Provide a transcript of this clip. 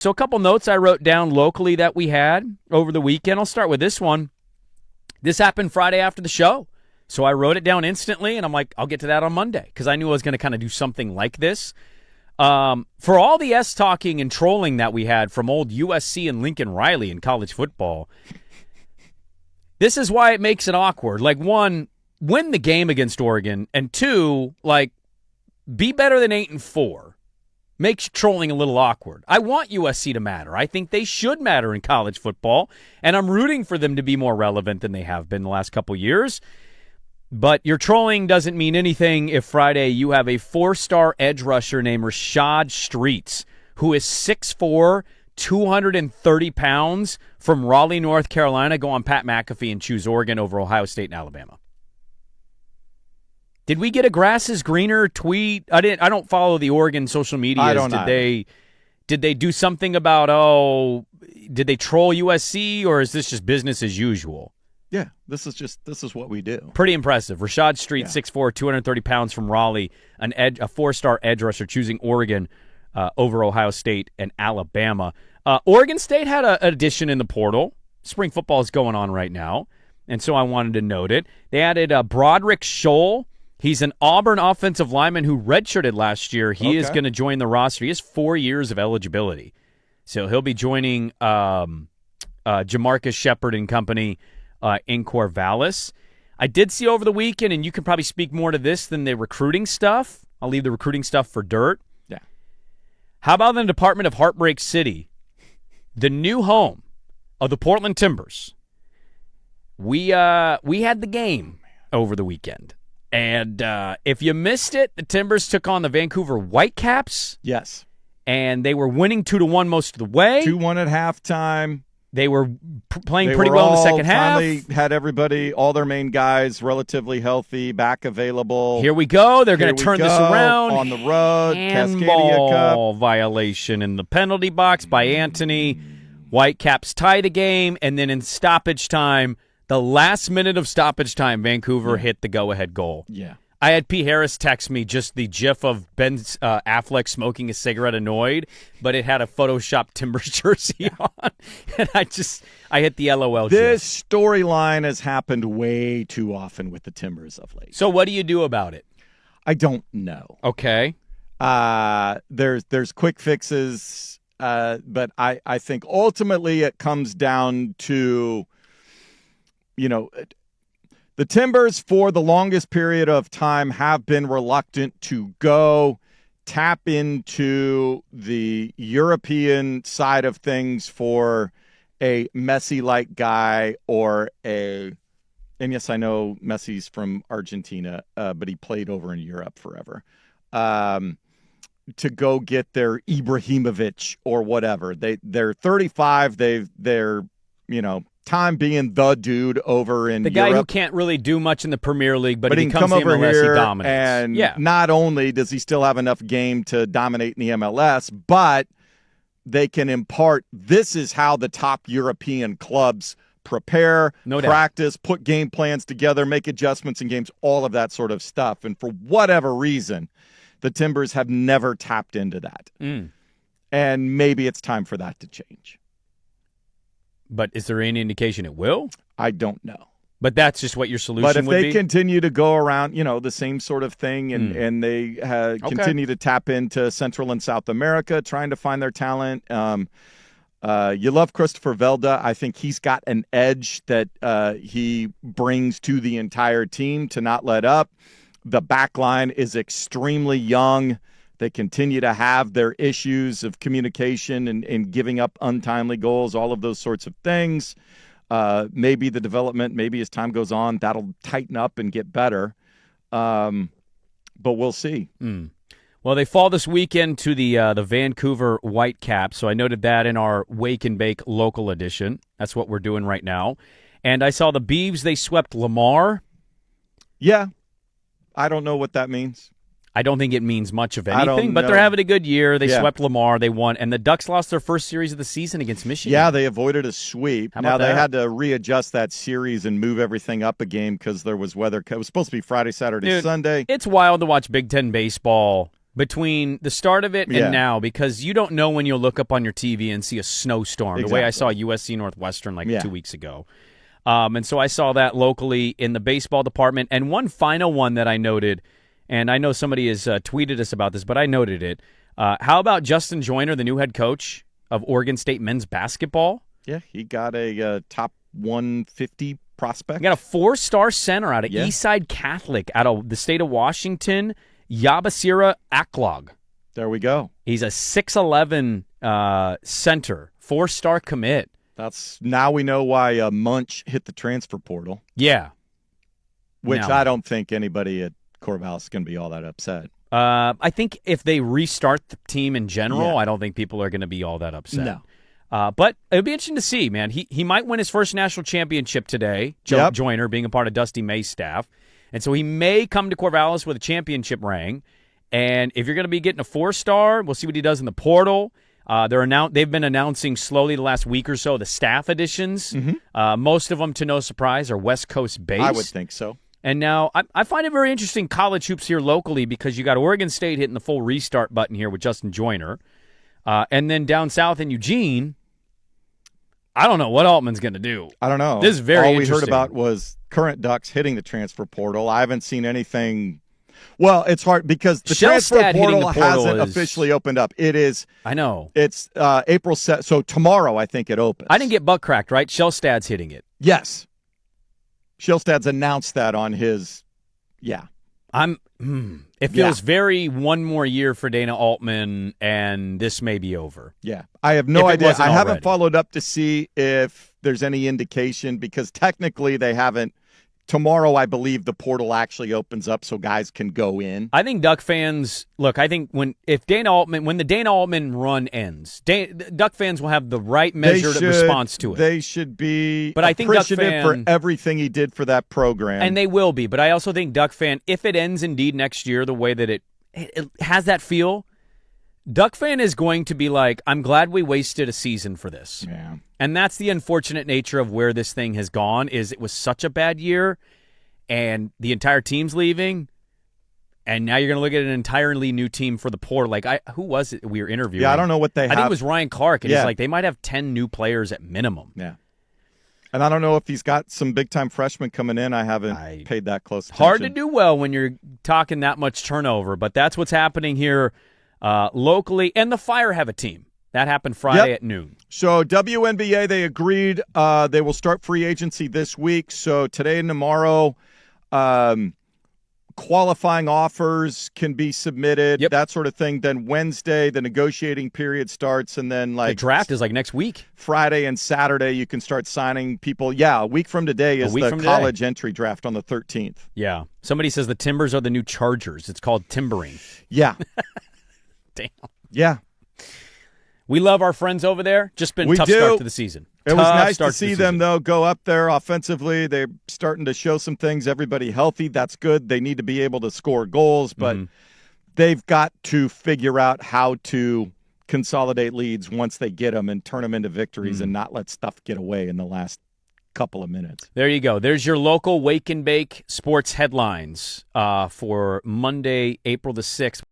So a couple notes I wrote down locally that we had over the weekend. I'll start with this one. This happened Friday after the show. So I wrote it down instantly, and I'm like, I'll get to that on Monday because I knew I was going to kind of do something like this. For all the S-talking and trolling that we had from old USC and Lincoln Riley in college football, this is why it makes it awkward. Like, one, win the game against Oregon, and two, like, be better than 8-4. Makes trolling a little awkward. I want USC to matter. I think they should matter in college football, and I'm rooting for them to be more relevant than they have been the last couple years. But your trolling doesn't mean anything if Friday you have a 4-star edge rusher named Rashad Streets, who is 6'4", 230 pounds, from Raleigh, North Carolina, go on Pat McAfee and choose Oregon over Ohio State and Alabama. Did we get a grass is greener tweet? I don't follow the Oregon social media. Did they do something about, did they troll USC, or is this just business as usual? Yeah, this is what we do. Pretty impressive. Rashad Street, 6'4", 230 pounds, from Raleigh, a 4-star edge rusher, choosing Oregon over Ohio State and Alabama. Oregon State had an addition in the portal. Spring football is going on right now, and so I wanted to note it. They added Broderick Scholl. He's an Auburn offensive lineman who redshirted last year. He is going to join the roster. He has 4 years of eligibility. So he'll be joining Jamarcus Shepard and company in Corvallis. I did see over the weekend, and you can probably speak more to this than the recruiting stuff. I'll leave the recruiting stuff for Dirt. Yeah. How about the Department of Heartbreak City, the new home of the Portland Timbers? We had the game over the weekend. And if you missed it, the Timbers took on the Vancouver Whitecaps. Yes. And they were winning 2-1 most of the way. 2-1 at halftime. They were playing pretty well in the second half. Finally had everybody, all their main guys, relatively healthy, back available. Here we go. They're going to turn this around. On the road, Handball Cascadia Cup. Violation in the penalty box by Anthony. Whitecaps tie the game, and then in stoppage time, the last minute of stoppage time, Vancouver hit the go-ahead goal. Yeah. I had P. Harris text me just the gif of Ben Affleck smoking a cigarette annoyed, but it had a Photoshop Timbers jersey on. And I hit the LOL gif. This storyline has happened way too often with the Timbers of late. So what do you do about it? I don't know. Okay. There's quick fixes, but I think ultimately it comes down to, the Timbers, for the longest period of time, have been reluctant to go tap into the European side of things for a Messi-like guy and yes, I know Messi's from Argentina, but he played over in Europe forever, to go get their Ibrahimovic or whatever. They're 35. They're time being the dude over in the guy Europe. who can't really do much in the Premier League, but he he comes come to over MLS, here, he dominates. and not only does he still have enough game to dominate in the MLS, but they can impart, this is how the top European clubs prepare, practice, put game plans together, make adjustments in games, all of that sort of stuff. And for whatever reason, the Timbers have never tapped into that. And maybe it's time for that to change. But is there any indication it will? I don't know. But that's just what your solution would be? But if they continue to go around, the same sort of thing, and they continue to tap into Central and South America, trying to find their talent. You love Christopher Velda. I think he's got an edge that he brings to the entire team to not let up. The back line is extremely young. They continue to have their issues of communication and giving up untimely goals, all of those sorts of things. Maybe the development, maybe as time goes on, that'll tighten up and get better. But we'll see. Well, they fall this weekend to the Vancouver Whitecaps, so I noted that in our Wake and Bake local edition. That's what we're doing right now. And I saw the Beavs, they swept Lamar. Yeah. I don't know what that means. I don't think it means much of anything, but they're having a good year. They swept Lamar. They won. And the Ducks lost their first series of the season against Michigan. Yeah, they avoided a sweep. Now, they had to readjust that series and move everything up a game because there was weather. It was supposed to be Friday, Saturday, Sunday. It's wild to watch Big Ten baseball between the start of it and now, because you don't know when you'll look up on your TV and see a snowstorm. Exactly. The way I saw USC Northwestern 2 weeks ago. And so I saw that locally in the baseball department. And one final one that I noted, and I know somebody has tweeted us about this, but I noted it. How about Justin Joyner, the new head coach of Oregon State men's basketball? Yeah, he got a top 150 prospect. He got a 4-star center out of Eastside Catholic out of the state of Washington, Yabasira Aklog. There we go. He's a 6'11 center, 4-star commit. Now we know why Munch hit the transfer portal. Yeah. Which I don't think anybody at Corvallis is going to be all that upset. I think if they restart the team in general, I don't think people are going to be all that upset. No. But it would be interesting to see, man. He might win his first national championship today, Joyner being a part of Dusty May's staff. And so he may come to Corvallis with a championship ring. And if you're going to be getting a 4-star, we'll see what he does in the portal. They've been announcing slowly the last week or so the staff additions. Mm-hmm. Most of them, to no surprise, are West Coast based. I would think so. And now I find it very interesting college hoops here locally because you got Oregon State hitting the full restart button here with Justin Joyner. And then down south in Eugene, I don't know what Altman's going to do. I don't know. This is very All we interesting. heard about was current Ducks hitting the transfer portal. I haven't seen anything. Well, it's hard because the transfer portal hasn't officially opened up. It is. I know. It's April. So tomorrow, I think it opens. I didn't get butt cracked, right? Shellstad's hitting it. Yes. Shellstad's announced that on his. Yeah. It feels very one more year for Dana Altman, and this may be over. Yeah. I have no idea. I haven't followed up to see if there's any indication because technically they haven't. Tomorrow, I believe the portal actually opens up so guys can go in. I think Duck fans look. I think when the Dana Altman run ends, Duck fans will have the right measured response to it. They should be but I think Duck for everything he did for that program, and they will be. But I also think Duck fan, if it ends indeed next year, the way that it has that feel, Duck fan is going to be like, I'm glad we wasted a season for this. Yeah. And that's the unfortunate nature of where this thing has gone is it was such a bad year and the entire team's leaving. And now you're going to look at an entirely new team for the portal. Who was it we were interviewing? Yeah, I don't know what they have. I think it was Ryan Clark. And he's like, they might have 10 new players at minimum. Yeah. And I don't know if he's got some big-time freshmen coming in. I haven't paid that close attention. Hard to do well when you're talking that much turnover. But that's what's happening here locally. And the Fire have a team. That happened Friday at noon. So WNBA, they agreed they will start free agency this week. So today and tomorrow, qualifying offers can be submitted, that sort of thing. Then Wednesday, the negotiating period starts, and then the draft is next week. Friday and Saturday, you can start signing people. Yeah, a week from today is the college entry draft on the 13th. Yeah. Somebody says the Timbers are the new Chargers. It's called timbering. Yeah. Damn. Yeah. We love our friends over there. Just been a tough start to the season. It was nice to see them, though, go up there offensively. They're starting to show some things. Everybody healthy. That's good. They need to be able to score goals, but they've got to figure out how to consolidate leads once they get them and turn them into victories and not let stuff get away in the last couple of minutes. There you go. There's your local Wake and Bake sports headlines for Monday, April the 6th.